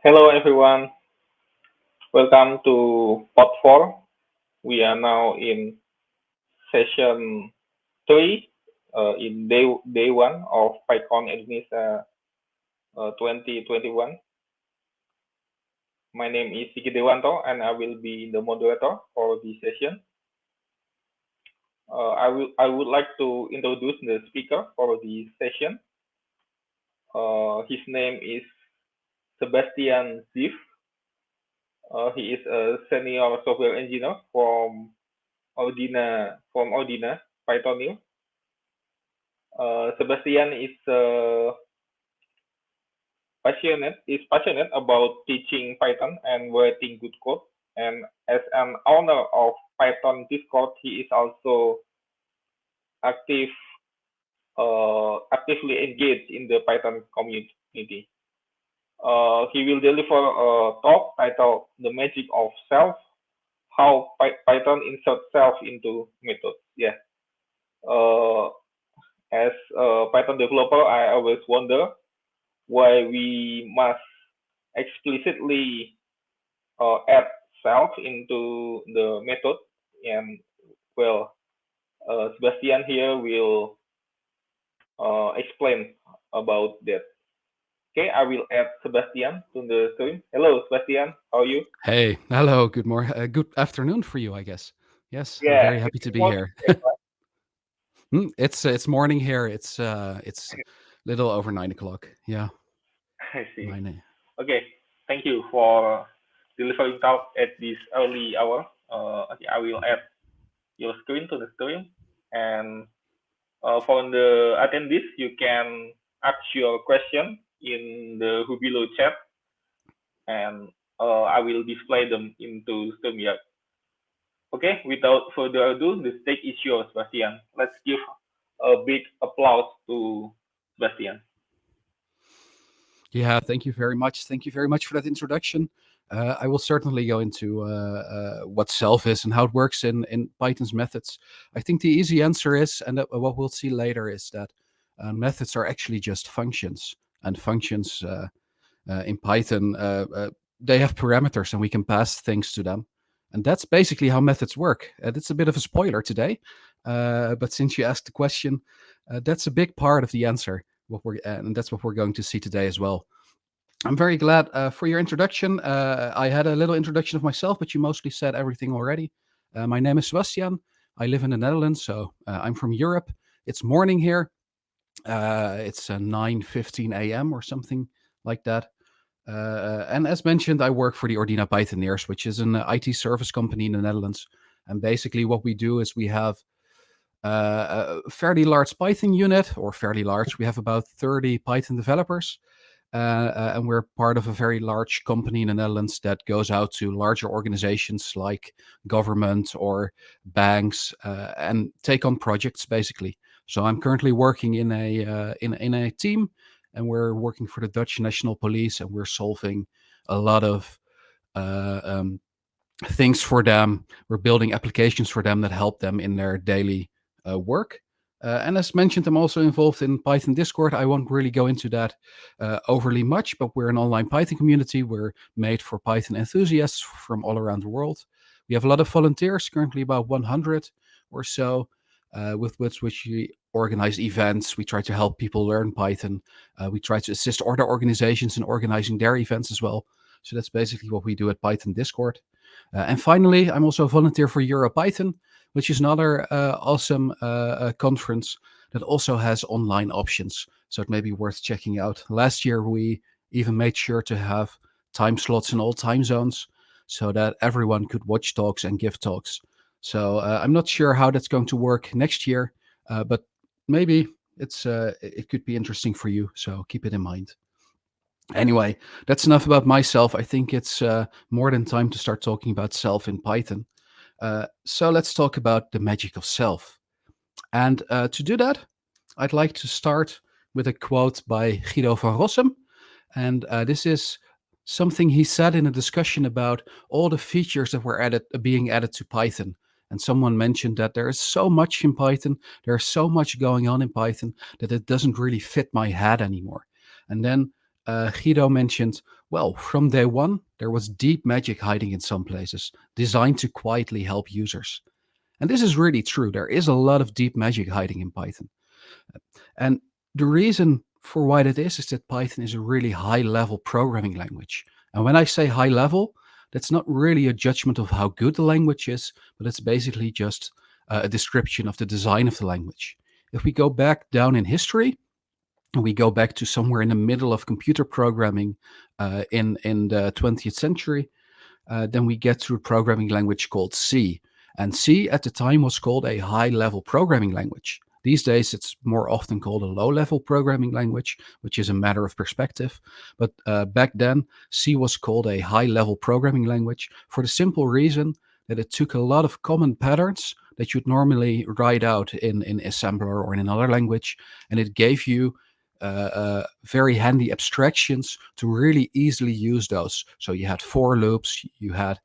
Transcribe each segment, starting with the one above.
Hello everyone, welcome to Pod 4. We are now in session 3 in day 1 of PyCon Indonesia 2021. My name is Sigi Dewanto and I will be the moderator for this session. I would like to introduce the speaker for this session. His name is Sebastiaan Zeeff. He is a senior software engineer from Ordina, Python. Sebastian is passionate about teaching Python and writing good code. And as an owner of Python Discord, he is also actively engaged in the Python community. He will deliver a talk titled "The Magic of Self: How Python Inserts Self into Methods." Yeah. As a Python developer, I always wonder why we must explicitly add self into the method. And well, Sebastian here will explain about that. Okay, I will add Sebastian to the stream. Hello, Sebastian. How are you? Hey, hello, good morning, good afternoon for you, I guess. Yes, I'm Yeah, very happy it's to be morning here. here, right? It's morning here. It's little over 9 o'clock. Yeah, I see. 9 Okay, thank you for delivering talk at this early hour. Okay, I will add your screen to the screen, and for the attendees, you can ask your question in the Hubilo chat, and I will display them into StreamYard. Okay, without further ado, the stage is yours, Sebastian. Let's give a big applause to Sebastian. Yeah, thank you very much. Thank you very much for that introduction. I will certainly go into what self is and how it works in Python's methods. I think the easy answer is, and what we'll see later, is that methods are actually just functions, and functions in Python, they have parameters and we can pass things to them. And that's basically how methods work. It's a bit of a spoiler today, but since you asked the question, that's a big part of the answer. And that's what we're going to see today as well. I'm very glad for your introduction. I had a little introduction of myself, but you mostly said everything already. My name is Sebastian. I live in the Netherlands, so I'm from Europe. It's morning here. It's 9:15 a.m. or something like that. And as mentioned, I work for the Ordina Pythoneers, which is an IT service company in the Netherlands. And basically, what we do is we have a fairly large Python unit, or fairly large. We have about 30 Python developers. And we're part of a very large company in the Netherlands that goes out to larger organizations like government or banks and take on projects, basically. So I'm currently working in a team, and we're working for the Dutch National Police, and we're solving a lot of things for them. We're building applications for them that help them in their daily work. And as mentioned, I'm also involved in Python Discord. I won't really go into that overly much, but we're an online Python community. We're made for Python enthusiasts from all around the world. We have a lot of volunteers, currently about 100 or so, with which we organize events. We try to help people learn Python. We try to assist other organizations in organizing their events as well. So that's basically what we do at Python Discord. And finally, I'm also a volunteer for EuroPython, which is another awesome conference that also has online options. So it may be worth checking out. Last year, we even made sure to have time slots in all time zones so that everyone could watch talks and give talks. So I'm not sure how that's going to work next year, but maybe it could be interesting for you. So keep it in mind. Anyway, that's enough about myself. I think it's more than time to start talking about self in Python. So let's talk about the magic of self. And to do that, I'd like to start with a quote by Guido van Rossum. And this is something he said in a discussion about all the features that were being added to Python. And someone mentioned that there is so much in Python, there's so much going on in Python that it doesn't really fit my head anymore. And then Guido mentioned, well, from day one, there was deep magic hiding in some places, designed to quietly help users. And this is really true. There is a lot of deep magic hiding in Python. And the reason for why that is that Python is a really high level programming language. And when I say high level, that's not really a judgment of how good the language is, but it's basically just a description of the design of the language. If we go back down in history, and we go back to somewhere in the middle of computer programming in the 20th century, then we get to a programming language called C. And C at the time was called a high-level programming language. These days, it's more often called a low-level programming language, which is a matter of perspective. But back then, C was called a high-level programming language for the simple reason that it took a lot of common patterns that you'd normally write out in assembler or in another language, and it gave you very handy abstractions to really easily use those. So you had for loops, you had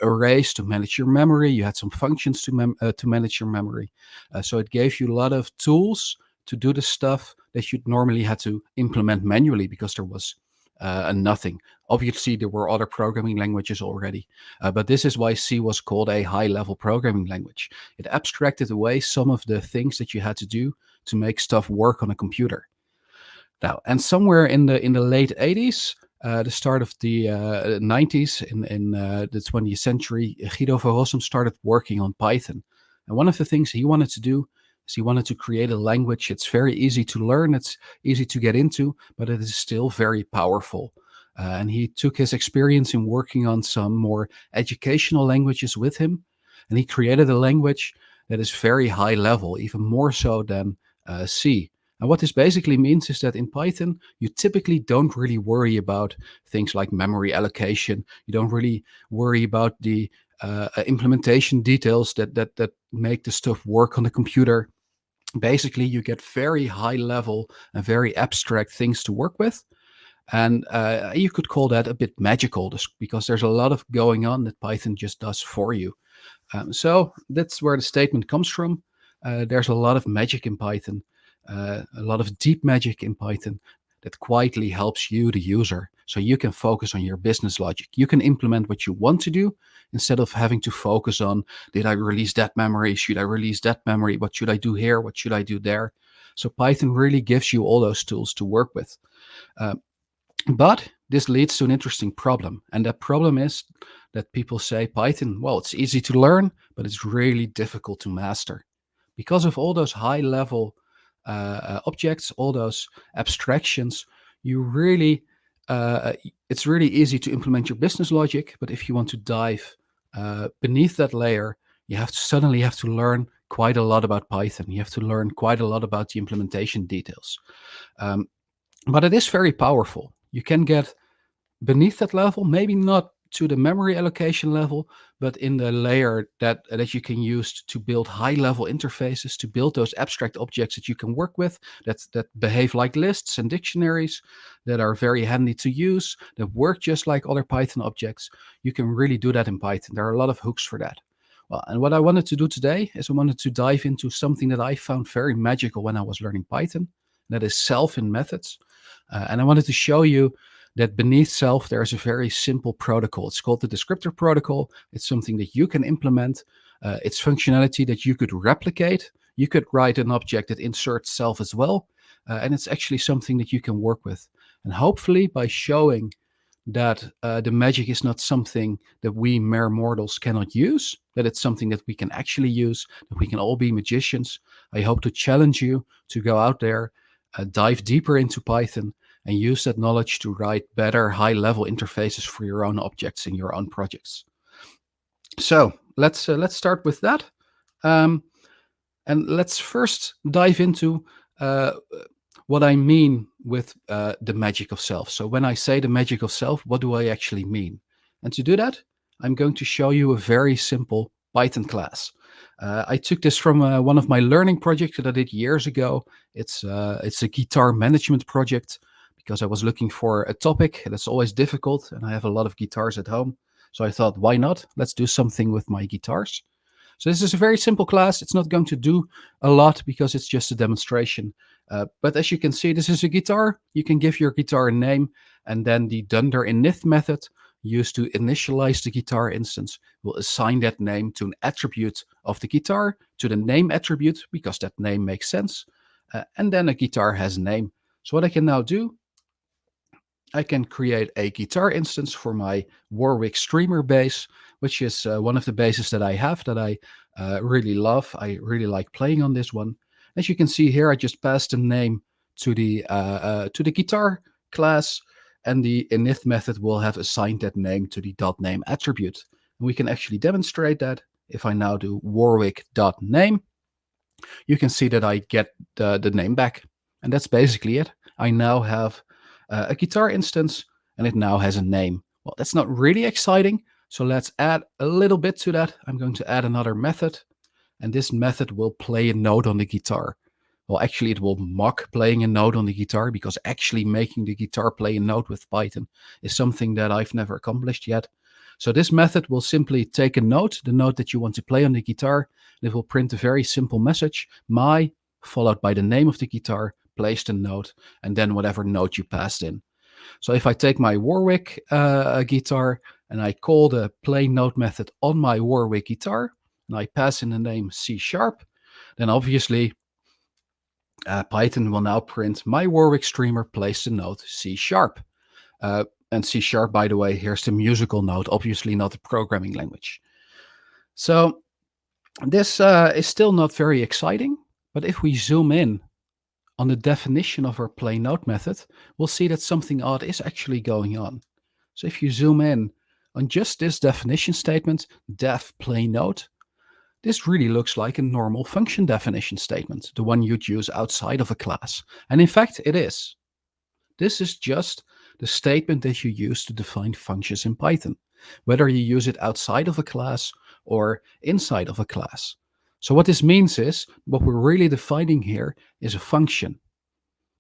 arrays to manage your memory, you had some functions to manage your memory. So it gave you a lot of tools to do the stuff that you'd normally had to implement manually because there was nothing. Obviously, there were other programming languages already, but this is why C was called a high-level programming language. It abstracted away some of the things that you had to do to make stuff work on a computer. Now, and somewhere in the late 80s, the start of the 90s, in the 20th century, Guido van Rossum started working on Python. And one of the things he wanted to do is he wanted to create a language. It's very easy to learn, it's easy to get into, but it is still very powerful. And he took his experience in working on some more educational languages with him, and he created a language that is very high level, even more so than C. And what this basically means is that in Python, you typically don't really worry about things like memory allocation. You don't really worry about the implementation details that make the stuff work on the computer. Basically, you get very high level and very abstract things to work with. And you could call that a bit magical, because there's a lot of going on that Python just does for you. So that's where the statement comes from. There's a lot of magic in Python. A lot of deep magic in Python that quietly helps you, the user, so you can focus on your business logic. You can implement what you want to do instead of having to focus on, did I release that memory? Should I release that memory? What should I do here? What should I do there? So Python really gives you all those tools to work with. But this leads to an interesting problem. And that problem is that people say Python, well, it's easy to learn, but it's really difficult to master. Because of all those high level objects, all those abstractions, you really it's really easy to implement your business logic, but if you want to dive beneath that layer, you suddenly have to learn quite a lot about Python. You have to learn quite a lot about the implementation details. But it is very powerful. You can get beneath that level, maybe not to the memory allocation level, but in the layer that you can use to build high-level interfaces, to build those abstract objects that you can work with, that behave like lists and dictionaries, that are very handy to use, that work just like other Python objects. You can really do that in Python. There are a lot of hooks for that. Well, and what I wanted to do today is I wanted to dive into something that I found very magical when I was learning Python. That is self in methods. And I wanted to show you that beneath self, there's a very simple protocol. It's called the Descriptor Protocol. It's something that you can implement. It's functionality that you could replicate. You could write an object that inserts self as well. And it's actually something that you can work with. And hopefully by showing that the magic is not something that we mere mortals cannot use, that it's something that we can actually use, that we can all be magicians, I hope to challenge you to go out there, dive deeper into Python, and use that knowledge to write better high-level interfaces for your own objects in your own projects. So let's start with that, and let's first dive into what I mean with the magic of self. So when I say the magic of self, what do I actually mean? And to do that, I'm going to show you a very simple Python class. I took this from one of my learning projects that I did years ago. It's a guitar management project, because I was looking for a topic that's always difficult, and I have a lot of guitars at home. So I thought, why not? Let's do something with my guitars. So this is a very simple class. It's not going to do a lot because it's just a demonstration. But as you can see, this is a guitar. You can give your guitar a name, and then the Dunder Init method used to initialize the guitar instance will assign that name to an attribute of the guitar, to the name attribute, because that name makes sense. And then a guitar has a name. So what I can now do, I can create a guitar instance for my Warwick Streamer bass, which is one of the basses that I have that I really love. I really like playing on this one. As you can see here, I just passed a name to the guitar class, and the init method will have assigned that name to the .name attribute. And we can actually demonstrate that. If I now do warwick.name, you can see that I get the name back. And that's basically it. I now have a guitar instance, and it now has a name. Well, that's not really exciting, so let's add a little bit to that. I'm going to add another method, and this method will play a note on the guitar. Well, actually, it will mock playing a note on the guitar, because actually making the guitar play a note with Python is something that I've never accomplished yet. So this method will simply take a note, the note that you want to play on the guitar, and it will print a very simple message, my, followed by the name of the guitar, place the note, and then whatever note you passed in. So if I take my Warwick guitar and I call the play note method on my Warwick guitar, and I pass in the name C#, then obviously Python will now print my Warwick streamer plays the note C#. And C#, by the way, here's the musical note, obviously not a programming language. So this is still not very exciting, but if we zoom in on the definition of our play note method, we'll see that something odd is actually going on. So if you zoom in on just this definition statement, def play note, this really looks like a normal function definition statement, the one you'd use outside of a class. And in fact, it is. This is just the statement that you use to define functions in Python, whether you use it outside of a class or inside of a class. So what this means is, what we're really defining here is a function,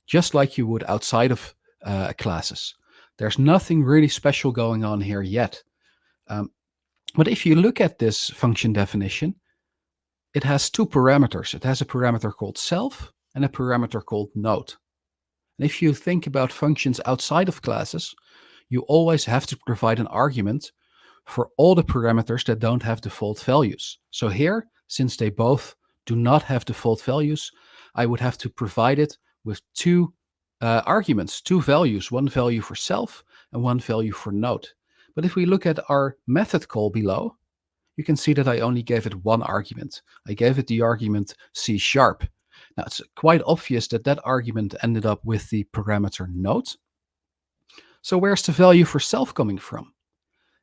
just like you would outside of classes. There's nothing really special going on here yet. But if you look at this function definition, it has two parameters. It has a parameter called self and a parameter called note. And if you think about functions outside of classes, you always have to provide an argument for all the parameters that don't have default values. So here, since they both do not have default values, I would have to provide it with two arguments, two values, one value for self and one value for note. But if we look at our method call below, you can see that I only gave it one argument. I gave it the argument C#. Now, it's quite obvious that that argument ended up with the parameter note. So where's the value for self coming from?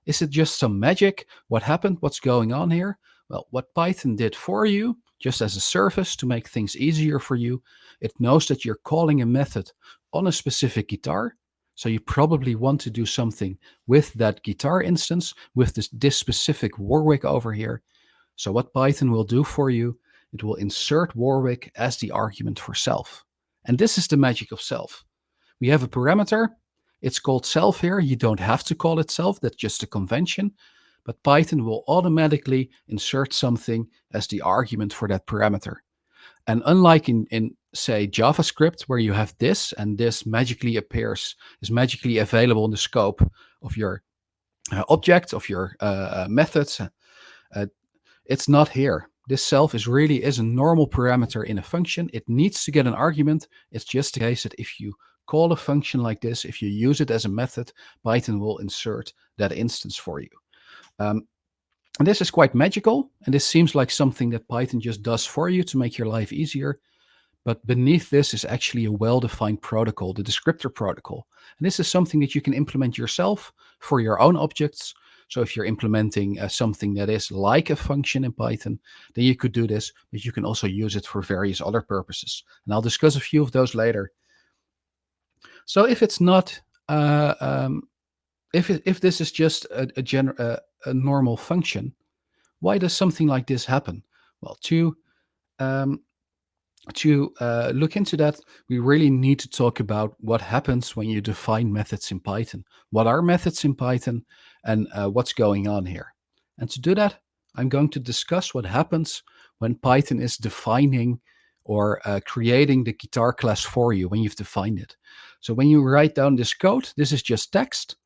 Is it just some magic? What happened? What's going on here? Well, what Python did for you, just as a service to make things easier for you, it knows that you're calling a method on a specific guitar. So you probably want to do something with that guitar instance, with this specific Warwick over here. So what Python will do for you, it will insert Warwick as the argument for self. And this is the magic of self. We have a parameter. It's called self here. You don't have to call it self. That's just a convention. But Python will automatically insert something as the argument for that parameter. And unlike in say, JavaScript, where you have this, and this magically appears, is magically available in the scope of your object, of your methods, it's not here. This self is a normal parameter in a function. It needs to get an argument. It's just the case that if you call a function like this, if you use it as a method, Python will insert that instance for you. And this is quite magical, and this seems like something that Python just does for you to make your life easier. But beneath this is actually a well-defined protocol, the Descriptor Protocol. And this is something that you can implement yourself for your own objects. So if you're implementing something that is like a function in Python, then you could do this, but you can also use it for various other purposes. And I'll discuss a few of those later. So if it's not, if this is just a normal function, why does something like this happen? Well, to look into that, we really need to talk about what happens when you define methods in Python. What are methods in Python, and what's going on here? And to do that, I'm going to discuss what happens when Python is defining or creating the guitar class for you when you've defined it. So when you write down this code, this is just text.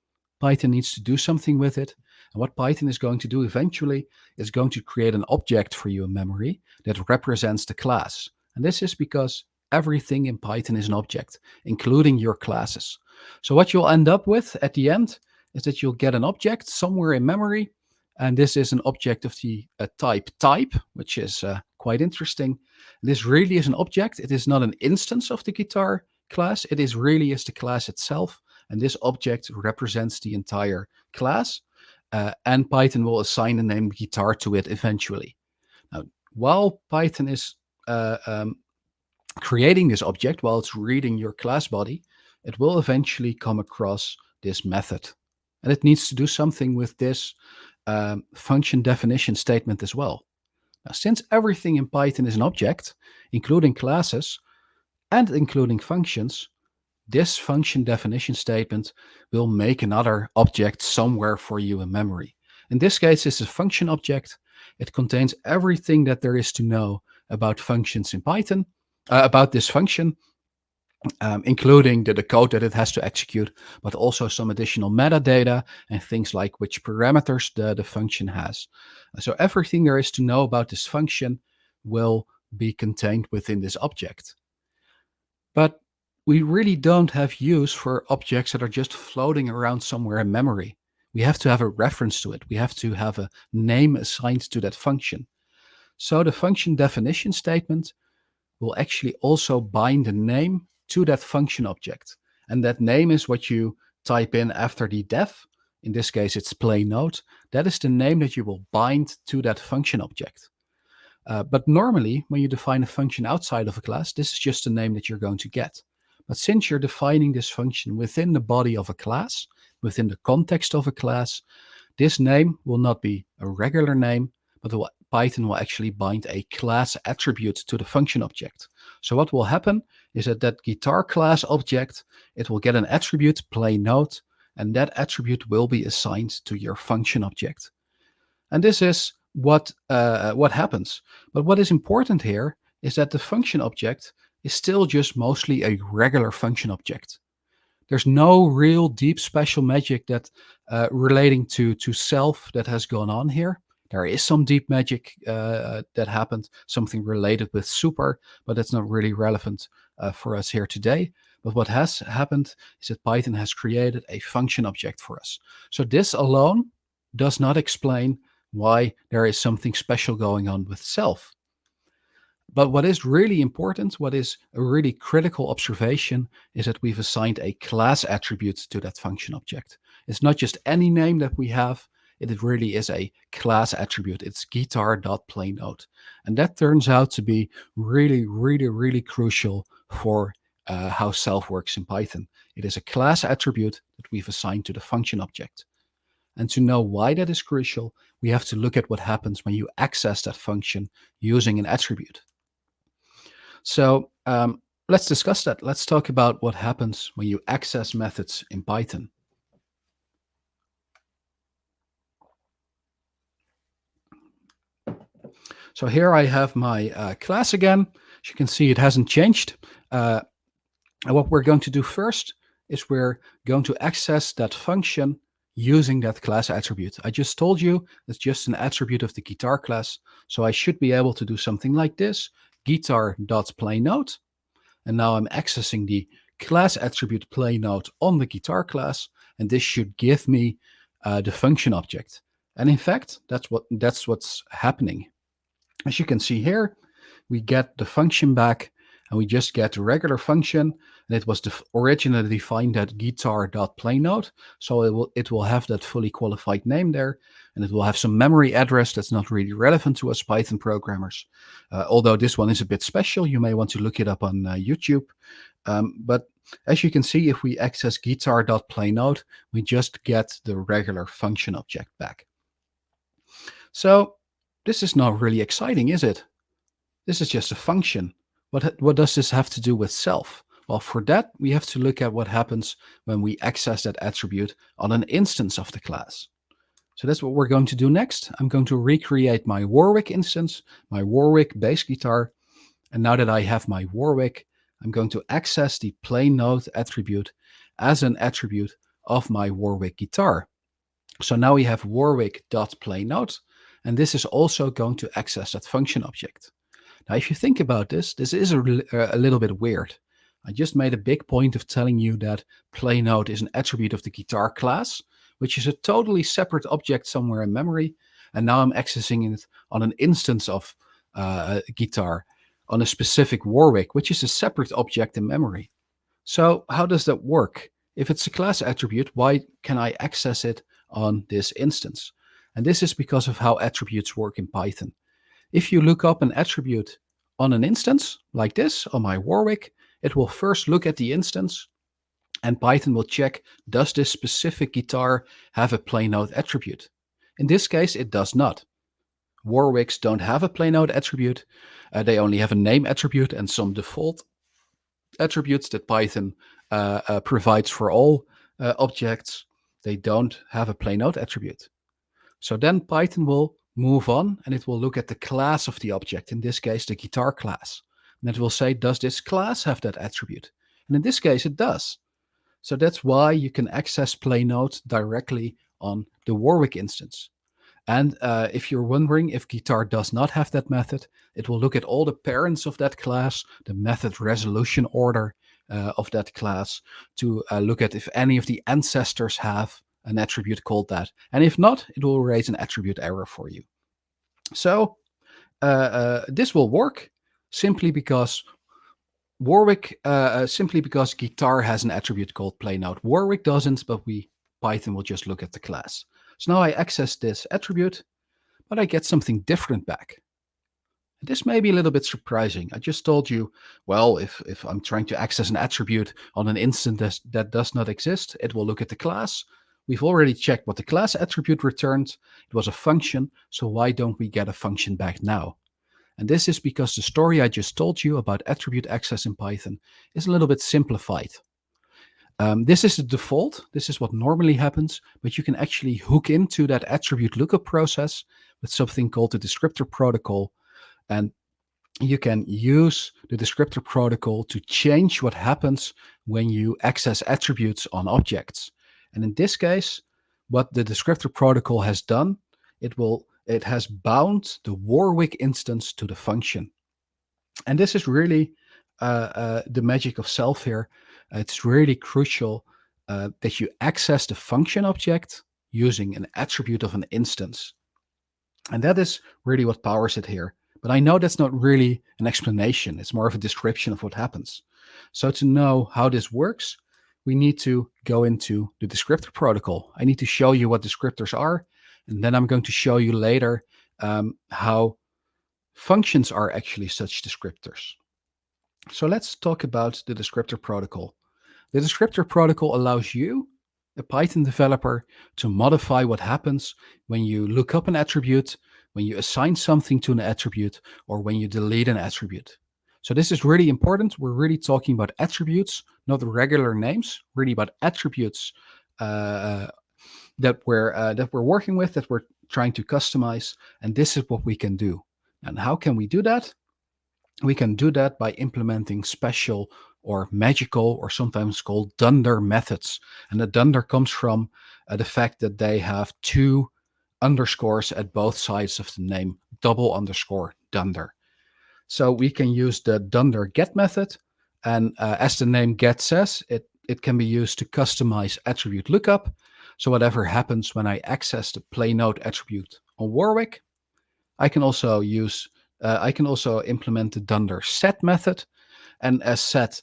Python needs to do something with it. And what Python is going to do eventually is going to create an object for you in memory that represents the class. And this is because everything in Python is an object, including your classes. So what you'll end up with at the end is that you'll get an object somewhere in memory. And this is an object of the type, which is quite interesting. This really is an object. It is not an instance of the guitar class. It is really is the class itself. And this object represents the entire class. And Python will assign the name guitar to it eventually. Now, while Python is creating this object, while it's reading your class body, it will eventually come across this method. And it needs to do something with this function definition statement as well. Now, since everything in Python is an object, including classes and including functions, this function definition statement will make another object somewhere for you in memory. In this case, this is a function object. It contains everything that there is to know about functions in Python, about this function, including the code that it has to execute, but also some additional metadata and things like which parameters the function has. So everything there is to know about this function will be contained within this object. But we really don't have use for objects that are just floating around somewhere in memory. We have to have a reference to it. We have to have a name assigned to that function. So the function definition statement will actually also bind a name to that function object. And that name is what you type in after the def. In this case, it's plain note. That is the name that you will bind to that function object. But normally, when you define a function outside of a class, this is just the name that you're going to get. But since you're defining this function within the body of a class, within the context of a class, this name will not be a regular name, but Python will actually bind a class attribute to the function object. So what will happen is that guitar class object, it will get an attribute, plain note, and that attribute will be assigned to your function object. And this is what happens. But what is important here is that the function object is still just mostly a regular function object. There's no real deep special magic that relating to self that has gone on here. There is some deep magic that happened, something related with super, but that's not really relevant for us here today. But what has happened is that Python has created a function object for us. So this alone does not explain why there is something special going on with self. But what is really important, what is a really critical observation, is that we've assigned a class attribute to that function object. It's not just any name that we have. It really is a class attribute. It's guitar.playNote. And that turns out to be really, really, really crucial for how self works in Python. It is a class attribute that we've assigned to the function object. And to know why that is crucial, we have to look at what happens when you access that function using an attribute. So let's discuss that. Let's talk about what happens when you access methods in Python. So here I have my class again. As you can see, it hasn't changed. And what we're going to do first is we're going to access that function using that class attribute. I just told you it's just an attribute of the guitar class. So I should be able to do something like this, guitar.playNote. And now I'm accessing the class attribute playNote on the guitar class. And this should give me the function object. And in fact, that's what's happening. As you can see here, we get the function back and we just get a regular function. And it was originally defined at guitar.playNote. So it will have that fully qualified name there. And it will have some memory address that's not really relevant to us Python programmers. Although this one is a bit special, you may want to look it up on YouTube. But as you can see, if we access guitar.playNote, we just get the regular function object back. So this is not really exciting, is it? This is just a function. What does this have to do with self? Well, for that, we have to look at what happens when we access that attribute on an instance of the class. So that's what we're going to do next. I'm going to recreate my Warwick instance, my Warwick bass guitar. And now that I have my Warwick, I'm going to access the playNote attribute as an attribute of my Warwick guitar. So now we have Warwick.playNote, and this is also going to access that function object. Now, if you think about this, this is a little bit weird. I just made a big point of telling you that playNote is an attribute of the guitar class, which is a totally separate object somewhere in memory. And now I'm accessing it on an instance of guitar on a specific Warwick, which is a separate object in memory. So how does that work? If it's a class attribute, why can I access it on this instance? And this is because of how attributes work in Python. If you look up an attribute on an instance, like this, on my Warwick, it will first look at the instance, and Python will check, does this specific guitar have a playNote attribute? In this case, it does not. Warwicks don't have a playNote attribute. They only have a name attribute and some default attributes that Python provides for all objects. They don't have a playNote attribute. So then Python will move on and it will look at the class of the object, in this case, the guitar class. And it will say, does this class have that attribute? And in this case, it does. So that's why you can access playNote directly on the Warwick instance. And if you're wondering if guitar does not have that method, it will look at all the parents of that class, the method resolution order of that class, to look at if any of the ancestors have an attribute called that. And if not, it will raise an attribute error for you. So this will work simply because guitar has an attribute called playNote. Warwick doesn't, but Python will just look at the class. So now I access this attribute, but I get something different back. This may be a little bit surprising. I just told you, well, if I'm trying to access an attribute on an instance that does not exist, it will look at the class. We've already checked what the class attribute returned. It was a function, so why don't we get a function back now? And this is because the story I just told you about attribute access in Python is a little bit simplified. This is the default. This is what normally happens, but you can actually hook into that attribute lookup process with something called the Descriptor Protocol. And you can use the Descriptor Protocol to change what happens when you access attributes on objects. And in this case, what the Descriptor Protocol has done, it has bound the Warwick instance to the function. And this is really the magic of Self here. It's really crucial that you access the function object using an attribute of an instance. And that is really what powers it here. But I know that's not really an explanation. It's more of a description of what happens. So to know how this works, we need to go into the Descriptor Protocol. I need to show you what descriptors are, and then I'm going to show you later how functions are actually such descriptors. So let's talk about the Descriptor Protocol. The Descriptor Protocol allows you, a Python developer, to modify what happens when you look up an attribute, when you assign something to an attribute, or when you delete an attribute. So this is really important. We're really talking about attributes, not regular names, really about attributes that we're working with, that we're trying to customize. And this is what we can do. And how can we do that? We can do that by implementing special or magical, or sometimes called Dunder methods. And the Dunder comes from the fact that they have two underscores at both sides of the name, double underscore Dunder. So we can use the Dunder Get method. And as the name get says, it can be used to customize attribute lookup. So whatever happens when I access the playNote attribute on Warwick, I can also implement the Dunder Set method. And as set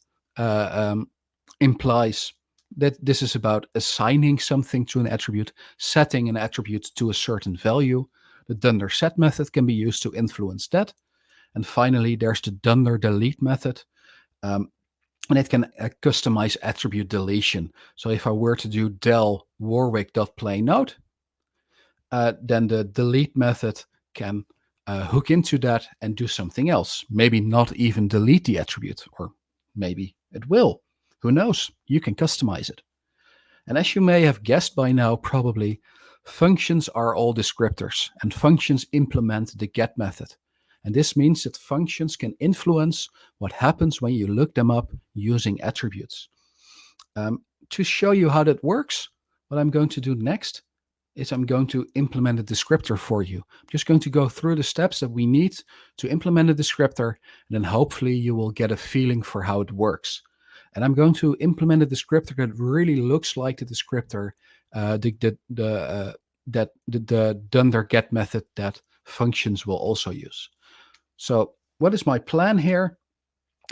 implies that this is about assigning something to an attribute, setting an attribute to a certain value. The Dunder Set method can be used to influence that. And finally, there's the Dunder Delete method. And it can customize attribute deletion. So if I were to do del warwick.playNote, then the delete method can hook into that and do something else. Maybe not even delete the attribute, or maybe it will. Who knows? You can customize it. And as you may have guessed by now, probably, functions are all descriptors, and functions implement the get method. And this means that functions can influence what happens when you look them up using attributes. To show you how that works, what I'm going to do next is I'm going to implement a descriptor for you. I'm just going to go through the steps that we need to implement a descriptor, and then hopefully you will get a feeling for how it works. And I'm going to implement a descriptor that really looks like the descriptor, the Dunder Get method that functions will also use. So what is my plan here?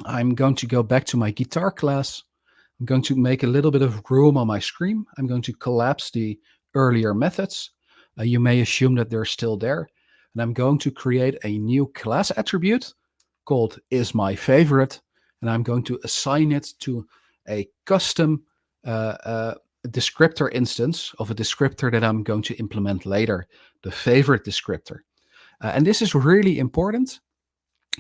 I'm going to go back to my guitar class. I'm going to make a little bit of room on my screen. I'm going to collapse the earlier methods. You may assume that they're still there. And I'm going to create a new class attribute called isMyFavorite. And I'm going to assign it to a custom descriptor instance of a descriptor that I'm going to implement later, the favorite descriptor. And this is really important.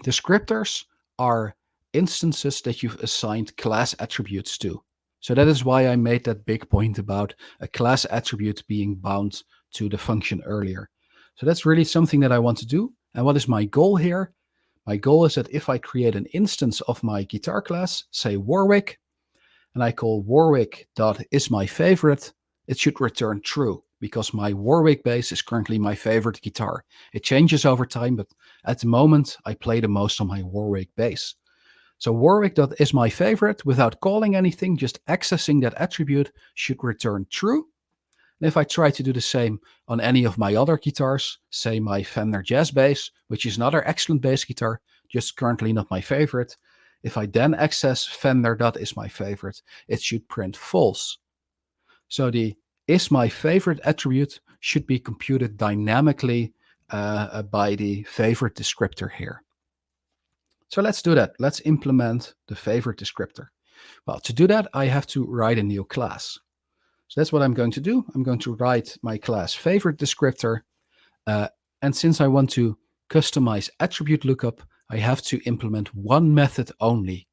Descriptors are instances that you've assigned class attributes to. So that is why I made that big point about a class attribute being bound to the function earlier. So that's really something that I want to do. And what is my goal here? My goal is that if I create an instance of my guitar class, say Warwick, and I call Warwick.isMyFavorite, it should return true because my Warwick bass is currently my favorite guitar. It changes over time, but at the moment I play the most on my Warwick bass. So Warwick.isMyFavorite, without calling anything, just accessing that attribute, should return true. And if I try to do the same on any of my other guitars, say my Fender Jazz Bass, which is another excellent bass guitar, just currently not my favorite, if I then access Fender.isMyFavorite, it should print false. So the isMyFavorite attribute should be computed dynamically by the favorite descriptor here. So let's do that. Let's implement the favorite descriptor. Well, to do that, I have to write a new class. So that's what I'm going to do. I'm going to write my class favorite descriptor. And since I want to customize attribute lookup, I have to implement one method only.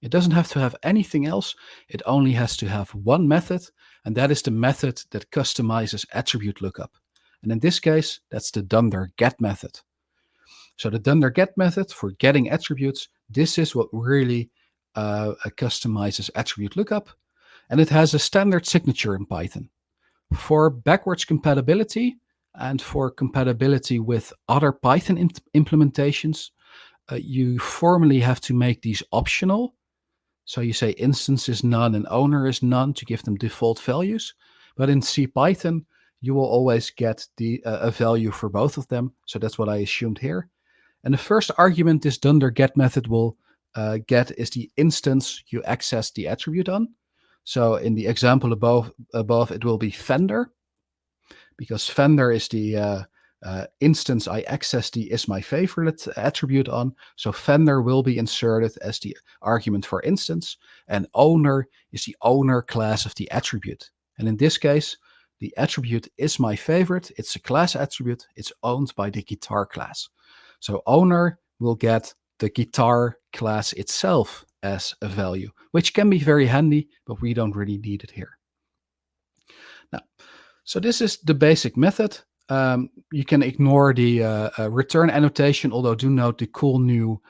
It doesn't have to have anything else. It only has to have one method, and that is the method that customizes attribute lookup. And in this case, that's the Dunder Get method. So the Dunder Get method for getting attributes, this is what really customizes attribute lookup. And it has a standard signature in Python. For backwards compatibility and for compatibility with other Python implementations, you formally have to make these optional. So you say instance is none and owner is none to give them default values. But in CPython, you will always get a value for both of them. So that's what I assumed here. And the first argument this Dunder Get method will get is the instance you access the attribute on. So in the example above it will be Fender, because Fender is the instance I access the isMyFavorite attribute on. So Fender will be inserted as the argument for instance, and owner is the owner class of the attribute. And in this case, the attribute isMyFavorite. It's a class attribute. It's owned by the guitar class. So owner will get the guitar class itself as a value, which can be very handy, but we don't really need it here. Now, so this is the basic method. You can ignore the return annotation, although do note the cool new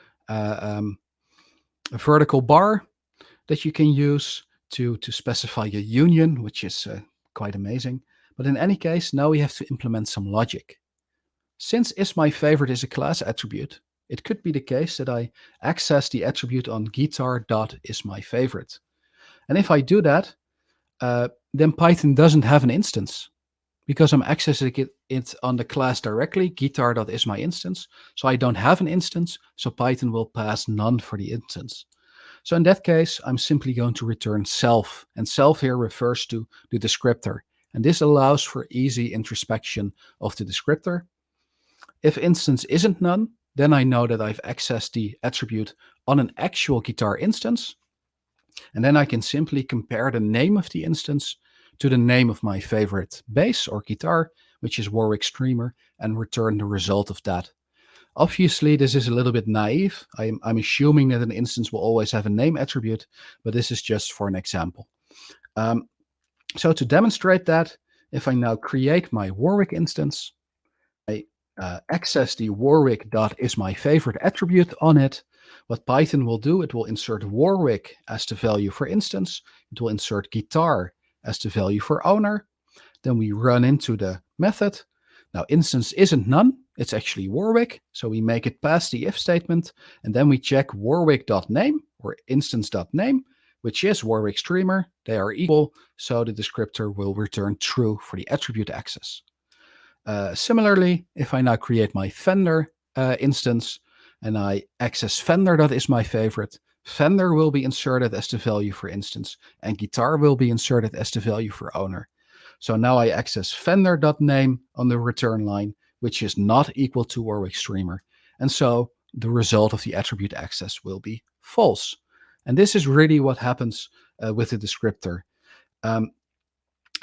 vertical bar that you can use to specify your union, which is quite amazing. But in any case, now we have to implement some logic. Since isMyFavorite is a class attribute, it could be the case that I access the attribute on guitar.isMyFavorite. And if I do that, then Python doesn't have an instance because I'm accessing it on the class directly, guitar.isMyInstance. So I don't have an instance, so Python will pass none for the instance. So in that case, I'm simply going to return self. And self here refers to the descriptor. And this allows for easy introspection of the descriptor. If instance isn't none, then I know that I've accessed the attribute on an actual guitar instance. And then I can simply compare the name of the instance to the name of my favorite bass or guitar, which is Warwick Streamer, and return the result of that. Obviously, this is a little bit naive. I'm assuming that an instance will always have a name attribute, but this is just for an example. So to demonstrate that, if I now create my Warwick instance, I access the Warwick.isMyFavorite attribute on it, what Python will do, it will insert Warwick as the value for instance. It will insert guitar as the value for owner. Then we run into the method. Now instance isn't none, it's actually Warwick. So we make it past the if statement, and then we check Warwick.name or instance.name, which is Warwick streamer. They are equal, so the descriptor will return true for the attribute access. Similarly, if I now create my Fender instance and I access Fender.isMyFavorite, Fender will be inserted as the value for instance, and guitar will be inserted as the value for owner. So now I access Fender.name on the return line, which is not equal to Warwick streamer. And so the result of the attribute access will be false. And this is really what happens with the descriptor.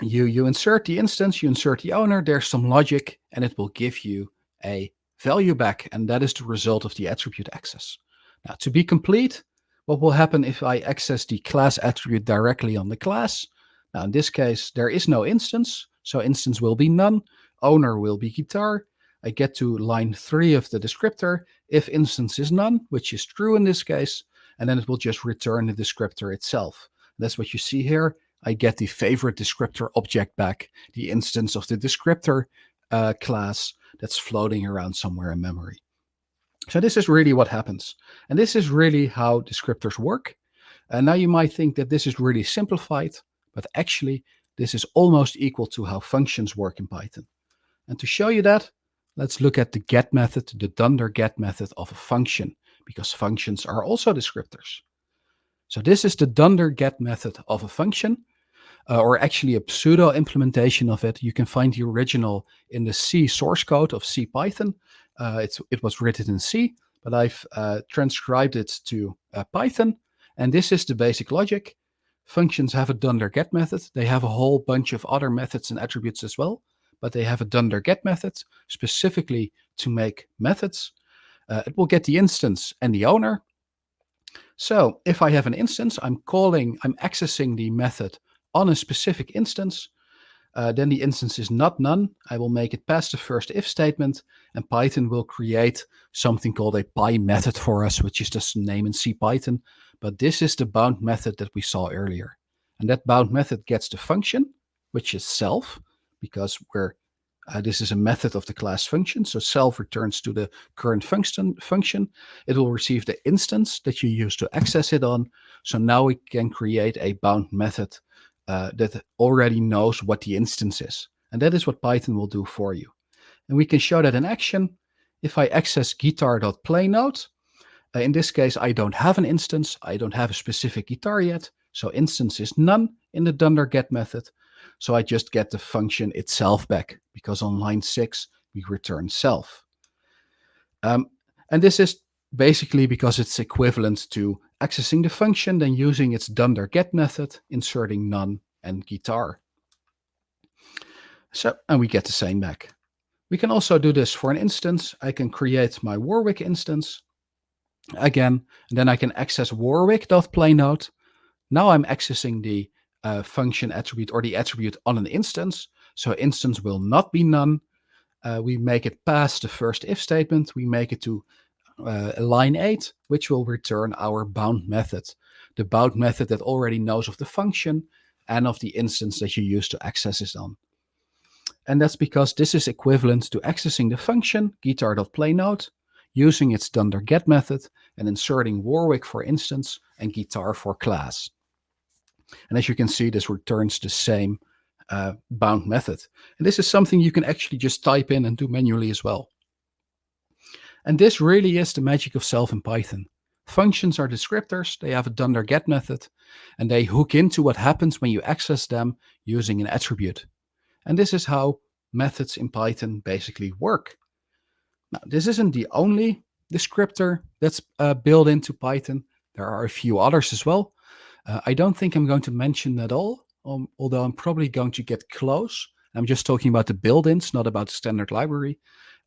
You insert the instance, you insert the owner, there's some logic, and it will give you a value back. And that is the result of the attribute access. Now, to be complete, what will happen if I access the class attribute directly on the class? Now, in this case, there is no instance. So instance will be none. Owner will be guitar. I get to line 3 of the descriptor. If instance is none, which is true in this case, and then it will just return the descriptor itself. That's what you see here. I get the favorite descriptor object back, the instance of the descriptor class that's floating around somewhere in memory. So this is really what happens. And this is really how descriptors work. And now you might think that this is really simplified, but actually this is almost equal to how functions work in Python. And to show you that, let's look at the get method, the Dunder Get method of a function, because functions are also descriptors. So this is the Dunder Get method of a function, or actually a pseudo implementation of it. You can find the original in the C source code of C Python. It was written in C, but I've transcribed it to Python. And this is the basic logic. Functions have a Dunder Get method. They have a whole bunch of other methods and attributes as well, but they have a Dunder Get method specifically to make methods. It will get the instance and the owner. So if I have an instance, I'm accessing the method on a specific instance. Then the instance is not none. I will make it past the first if statement, and Python will create something called a Py method for us, which is just a name in C Python. But this is the bound method that we saw earlier. And that bound method gets the function, which is self, because this is a method of the class function. So self returns to the current function. It will receive the instance that you use to access it on. So now we can create a bound method that already knows what the instance is. And that is what Python will do for you. And we can show that in action. If I access guitar.playNote, in this case, I don't have an instance. I don't have a specific guitar yet. So instance is none in the Dunder Get method. So I just get the function itself back, because on line 6, we return self. And this is basically because it's equivalent to accessing the function, then using its Dunder Get method, inserting none and guitar. So, and we get the same back. We can also do this for an instance. I can create my Warwick instance again, and then I can access Warwick.playNote. Now I'm accessing the function attribute or the attribute on an instance. So instance will not be none. We make it past the first if statement. We make it to line 8, which will return our bound method. The bound method that already knows of the function and of the instance that you use to access it on. And that's because this is equivalent to accessing the function guitar.playNote, using its Dunder Get method, and inserting Warwick for instance and guitar for class. And as you can see, this returns the same bound method. And this is something you can actually just type in and do manually as well. And this really is the magic of self in Python. Functions are descriptors. They have a Dunder Get method, and they hook into what happens when you access them using an attribute. And this is how methods in Python basically work. Now, this isn't the only descriptor that's built into Python. There are a few others as well. I don't think I'm going to mention that all, although I'm probably going to get close. I'm just talking about the build-ins, not about the standard library.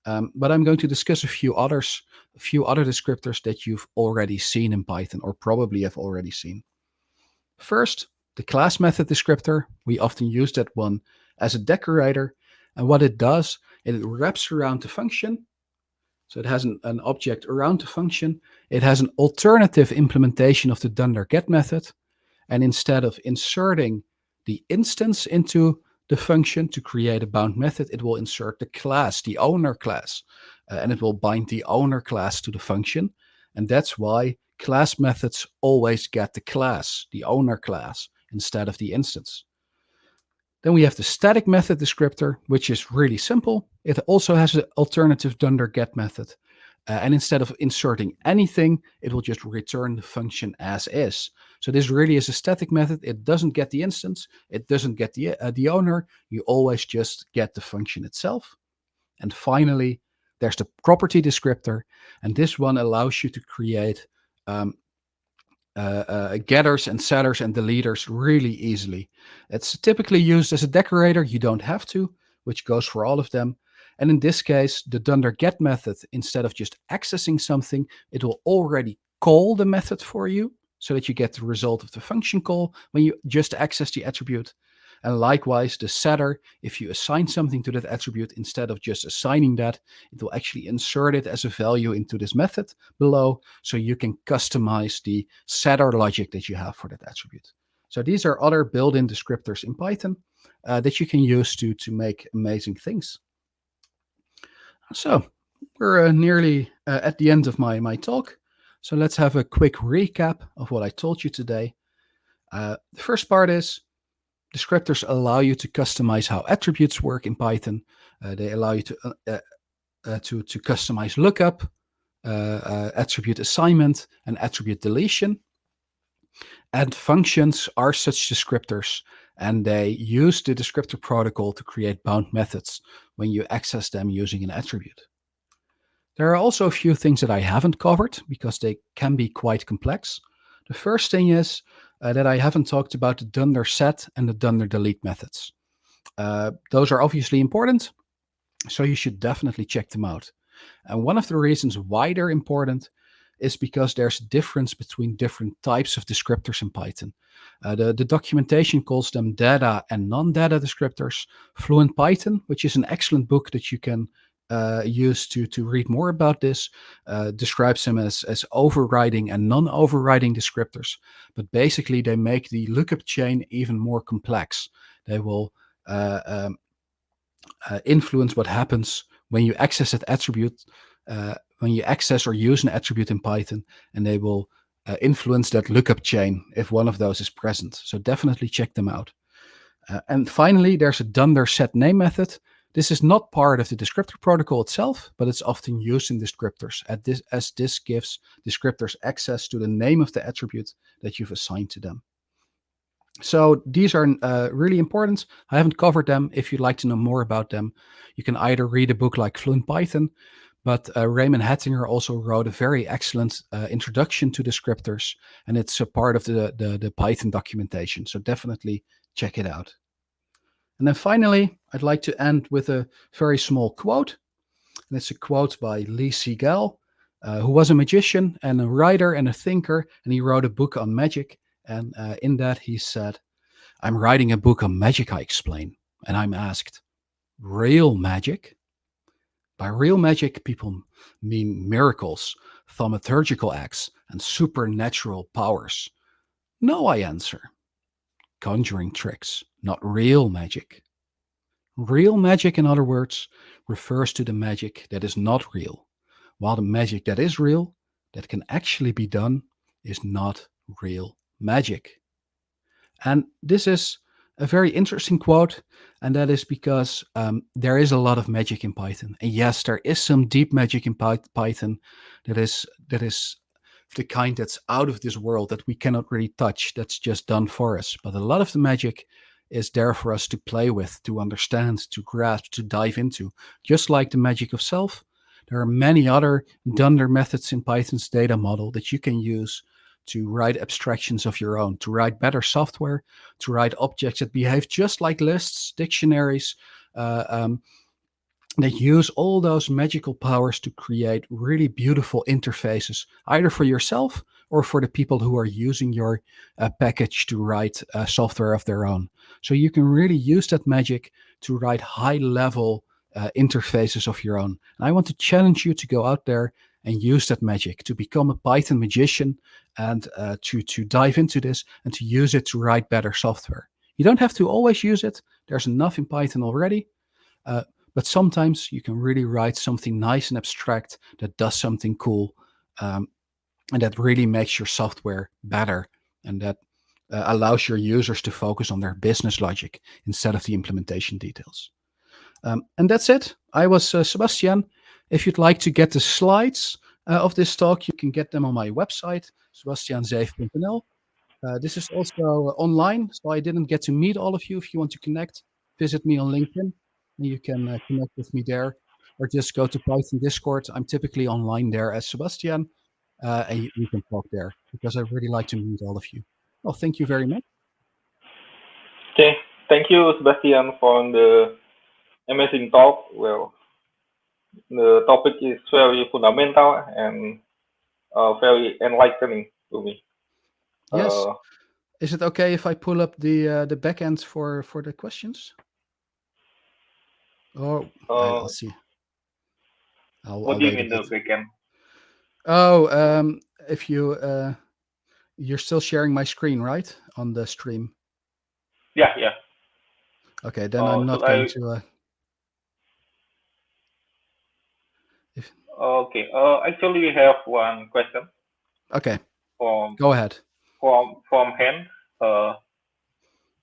But I'm going to discuss a few other descriptors that you've already seen in Python, or probably have already seen. First, the class method descriptor. We often use that one as a decorator. And what it does, it wraps around the function. So it has an object around the function. It has an alternative implementation of the Dunder Get method. And instead of inserting the instance into the function to create a bound method, it will insert the class, the owner class, and it will bind the owner class to the function. And that's why class methods always get the class, the owner class, instead of the instance. Then we have the static method descriptor, which is really simple. It also has an alternative Dunder Get method. And instead of inserting anything, it will just return the function as is. So this really is a static method. It doesn't get the instance. It doesn't get the owner. You always just get the function itself. And finally, there's the property descriptor. And this one allows you to create getters and setters and deleters really easily. It's typically used as a decorator. You don't have to, which goes for all of them. And in this case, the Dunder Get method, instead of just accessing something, it will already call the method for you so that you get the result of the function call when you just access the attribute. And likewise, the setter, if you assign something to that attribute, instead of just assigning that, it will actually insert it as a value into this method below, so you can customize the setter logic that you have for that attribute. So these are other built-in descriptors in Python that you can use to make amazing things. So we're nearly at the end of my talk. So let's have a quick recap of what I told you today. The first part is descriptors allow you to customize how attributes work in Python. They allow you to customize lookup, attribute assignment, and attribute deletion. And functions are such descriptors, and they use the descriptor protocol to create bound methods when you access them using an attribute. There are also a few things that I haven't covered because they can be quite complex. The first thing is that I haven't talked about the Dunder Set and the Dunder Delete methods. Those are obviously important, so you should definitely check them out. And one of the reasons why they're important is because there's a difference between different types of descriptors in Python. The documentation calls them data and non-data descriptors. Fluent Python, which is an excellent book that you can use to read more about this, describes them as overriding and non-overriding descriptors. But basically, they make the lookup chain even more complex. They will influence what happens when you access that attribute, when you access or use an attribute in Python, and they will influence that lookup chain if one of those is present. So definitely check them out. And finally, there's a Dunder Set Name method. This is not part of the descriptor protocol itself, but it's often used in descriptors, as this gives descriptors access to the name of the attribute that you've assigned to them. So these are really important. I haven't covered them. If you'd like to know more about them, you can either read a book like Fluent Python, but Raymond Hettinger also wrote a very excellent introduction to descriptors, and it's a part of the Python documentation. So definitely check it out. And then finally, I'd like to end with a very small quote. And it's a quote by Lee Segal, who was a magician and a writer and a thinker, and he wrote a book on magic. And in that he said, "I'm writing a book on magic, I explain." And I'm asked, "Real magic?" By real magic, people mean miracles, thaumaturgical acts, and supernatural powers. No, I answer. Conjuring tricks, not real magic. Real magic, in other words, refers to the magic that is not real, while the magic that is real, that can actually be done, is not real magic. And this is a very interesting quote, and that is because there is a lot of magic in Python. And yes, there is some deep magic in Python that is the kind that's out of this world, that we cannot really touch, that's just done for us. But a lot of the magic is there for us to play with, to understand, to grasp, to dive into. Just like the magic of self, there are many other Dunder methods in Python's data model that you can use to write abstractions of your own, to write better software, to write objects that behave just like lists, dictionaries, that use all those magical powers to create really beautiful interfaces, either for yourself or for the people who are using your package to write software of their own. So you can really use that magic to write high-level interfaces of your own. And I want to challenge you to go out there and use that magic to become a Python magician and to dive into this and to use it to write better software. You don't have to always use it. There's enough in Python already. But sometimes you can really write something nice and abstract that does something cool, and that really makes your software better, and that allows your users to focus on their business logic instead of the implementation details. And that's it. I was Sebastiaan. If you'd like to get the slides of this talk, you can get them on my website, sebastiaanzeeff.nl. This is also online, so I didn't get to meet all of you. If you want to connect, visit me on LinkedIn. You can connect with me there, or just go to Python Discord. I'm typically online there as Sebastiaan, and we can talk there because I really like to meet all of you. Well, thank you very much. Okay, thank you, Sebastian, for the amazing talk. Well, the topic is very fundamental and very enlightening to me. Yes. Is it okay if I pull up the backend for the questions? Oh, I'll see. What do you mean the backend? Oh, if you're still sharing my screen, right, on the stream? Yeah. Okay, then I'm not going to. Okay. Actually, we have one question. Okay. Go ahead. From Hen.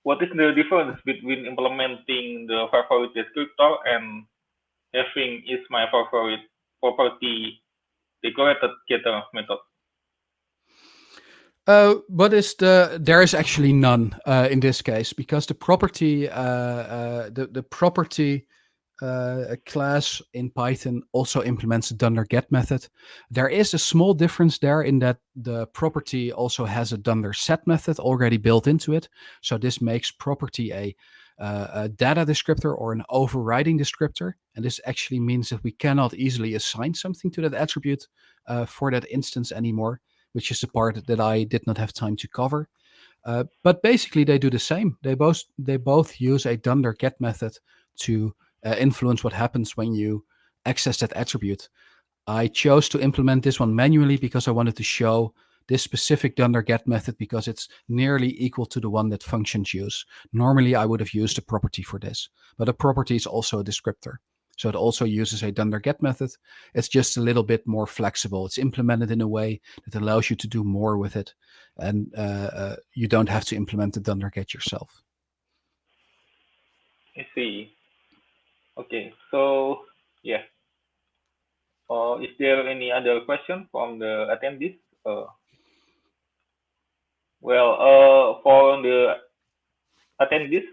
What is the difference between implementing the favorite descriptor and having is my favorite property decorated getter method? There is actually none in this case, because the property the property class in Python also implements the Dunder Get method. There is a small difference there in that the property also has a Dunder Set method already built into it. So this makes property a data descriptor or an overriding descriptor. And this actually means that we cannot easily assign something to that attribute for that instance anymore, which is the part that I did not have time to cover. But basically they do the same. They both use a Dunder Get method to influence what happens when you access that attribute. I chose to implement this one manually because I wanted to show this specific Dunder Get method because it's nearly equal to the one that functions use. Normally I would have used a property for this, but a property is also a descriptor. So it also uses a Dunder Get method. It's just a little bit more flexible. It's implemented in a way that allows you to do more with it, and you don't have to implement the Dunder Get yourself. I see. Okay, so yeah. Is there any other question from the attendees? For the attendees,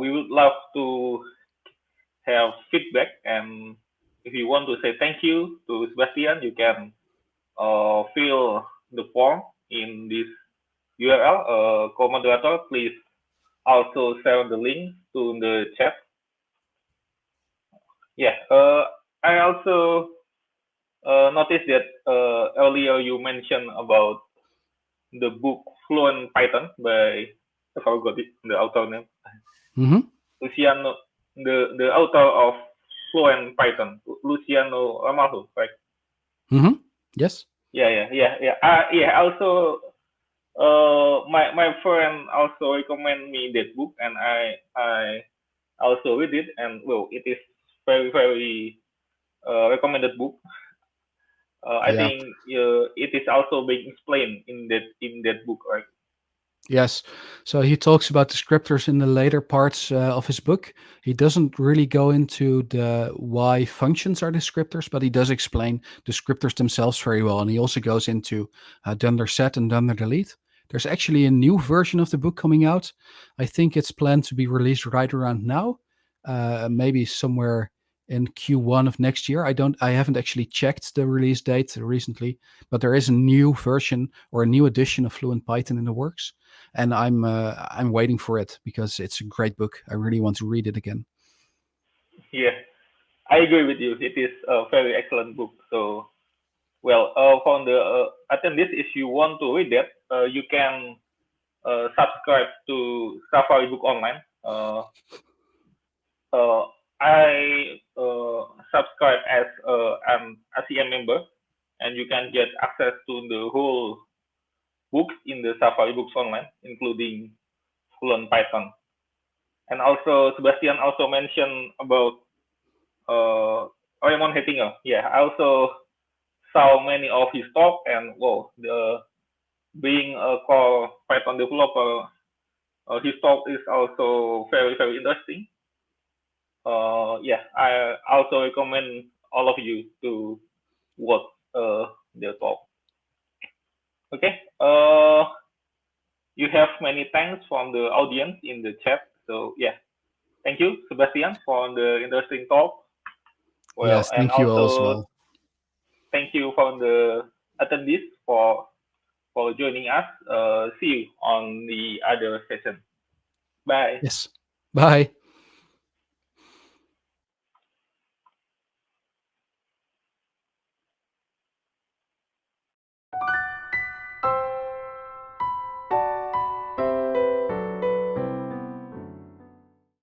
we would love to have feedback, and if you want to say thank you to Sebastian, you can fill the form in this URL. Co-moderator, please also share the link to the chat. Yeah, I also noticed that earlier you mentioned about the book Fluent Python by, I forgot the author name. Mm-hmm. Luciano, the author of Fluent Python, Luciano Ramalho, right? Mm-hmm. Yes. Yeah. Also, my friend also recommend me that book, and I also read it, and well, it is very recommended book. I think it is also being explained in that book, right? Yes. So he talks about descriptors in the later parts of his book. He doesn't really go into the why functions are descriptors, but he does explain descriptors themselves very well. And he also goes into Dunder Set and Dunder Delete. There's actually a new version of the book coming out. I think it's planned to be released right around now, maybe somewhere in Q1 of next year. I haven't actually checked the release date recently, but there is a new version or a new edition of Fluent Python in the works, and I'm waiting for it because it's a great book. I really want to read it again. Yeah, I agree with you. It is a very excellent book. So Well, for the attendees, if you want to read that, you can subscribe to Safari Book Online. Uh, I subscribe as an ASEAN member, and you can get access to the whole books in the Safari Books Online, including full on Python. And also, Sebastian also mentioned about Raymond Hettinger. Yeah, I also saw many of his talk, and wow, being a core Python developer, his talk is also very very interesting. Yeah, I also recommend all of you to watch their talk. Okay. You have many thanks from the audience in the chat. So yeah, thank you, Sebastian, for the interesting talk. Well, Yes, and thank you all as also well. thank you for the attendees for joining us. See you on the other session. Bye. Yes. Bye.